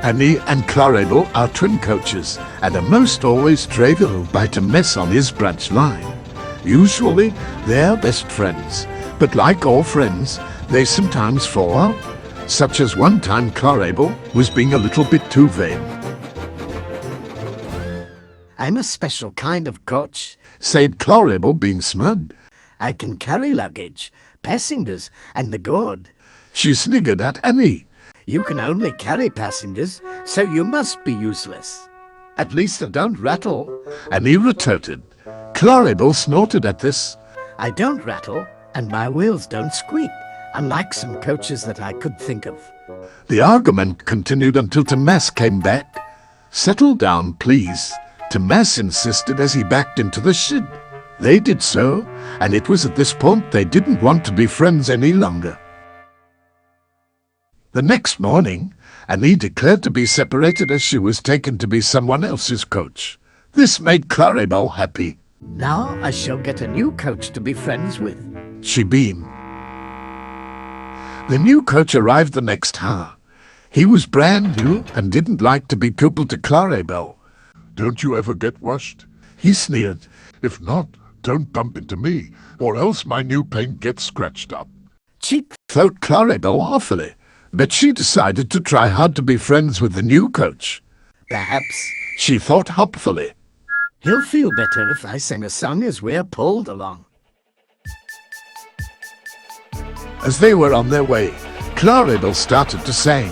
Annie and Clarabel are twin coaches and are most always traveled by to mess on his branch line. Usually they're best friends, but like all friends, they sometimes fall out, such as one time Clarabel was being a little bit too vain. I'm a special kind of coach, said Clarabel, being smug. I can carry luggage, passengers, and the good. She sniggered at Annie. You can only carry passengers, so you must be useless. At least I don't rattle, Annie retorted. Clarabel snorted at this. I don't rattle, and my wheels don't squeak, unlike some coaches that I could think of. The argument continued until Tomas came back. Settle down, please, Tomas insisted as he backed into the shed. They did so, and it was at this point they didn't want to be friends any longer. The next morning, Annie declared to be separated as she was taken to be someone else's coach. This made Clarabel happy. Now I shall get a new coach to be friends with. She beamed. The new coach arrived the next hour. He was brand new and didn't like to be coupled to Clarabel. Don't you ever get washed? He sneered. If not, don't bump into me, or else my new paint gets scratched up. Cheap, thought Clarabel awfully, but she decided to try hard to be friends with the new coach. Perhaps She thought hopefully. he'll feel better if I sing a song as we're pulled along. As they were on their way, Clarabel started to sing.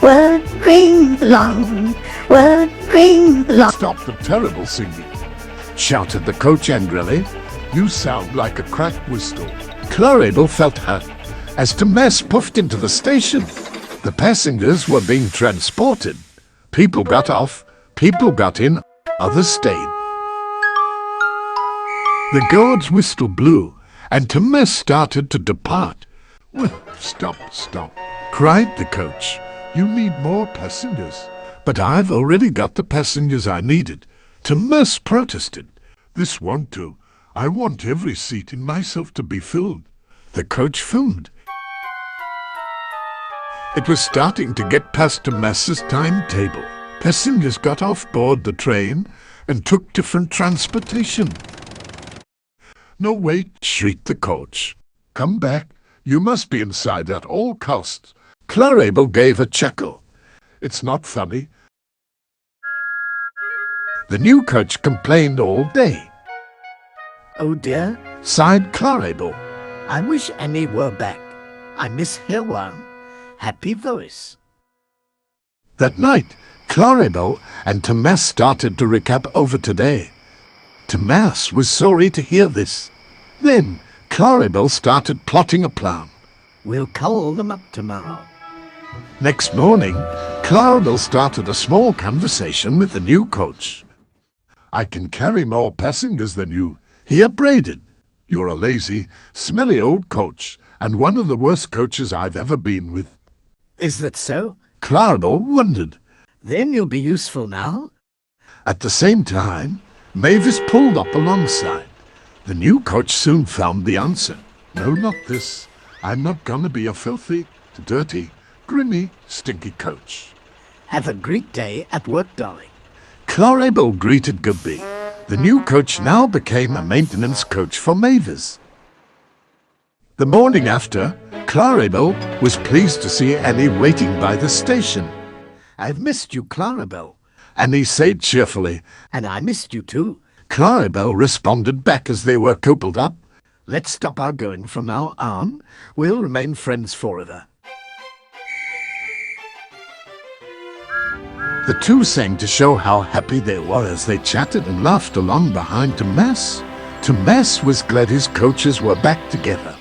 Word ring long, word ring long. Stop the terrible singing. Shouted the coach angrily. You sound like a cracked whistle. Clarabel felt hurt as Tomas puffed into the station. The passengers were being transported. People got off, people got in, others stayed. The guard's whistle blew, and Tomas started to depart. Well, stop, Cried the coach. You need more passengers. But I've already got the passengers I needed. Tomas protested. This won't do. I want every seat in myself to be filled. The coach filmed. It was starting to get past Tomas's timetable. Passengers got off board the train and took different transportation. No, wait, Shrieked the coach. come back. You must be inside at all costs. Clarabel gave a chuckle. It's not funny. The new coach complained all day. Oh dear, Sighed Clarabel. I wish Annie were back. I miss her warm, happy voice. That night, Clarabel and Tomas started to recap over today. Tomas was sorry to hear this. Then Clarabel started plotting a plan. We'll call them up tomorrow. Next morning, Clarabel started a small conversation with the new coach. I can carry more passengers than you. He upbraided. You're a lazy, smelly old coach, and one of the worst coaches I've ever been with. Is that so? Clarabel wondered. Then you'll be useful now. At the same time, Mavis pulled up alongside. The new coach soon found the answer. No, not this. I'm not gonna be a filthy, dirty, grimy, stinky coach. Have a great day at work, darling. Clarabel greeted Gubby. The new coach now became a maintenance coach for Mavis. The morning after, Clarabel was pleased to see Annie waiting by the station. I've missed you, Clarabel. Annie said cheerfully. And I missed you too. Clarabel responded back as they were coupled up. Let's stop arguing from now on. We'll remain friends forever. The two sang to show how happy they were as they chatted and laughed along behind Tomas. Tomas was glad his coaches were back together.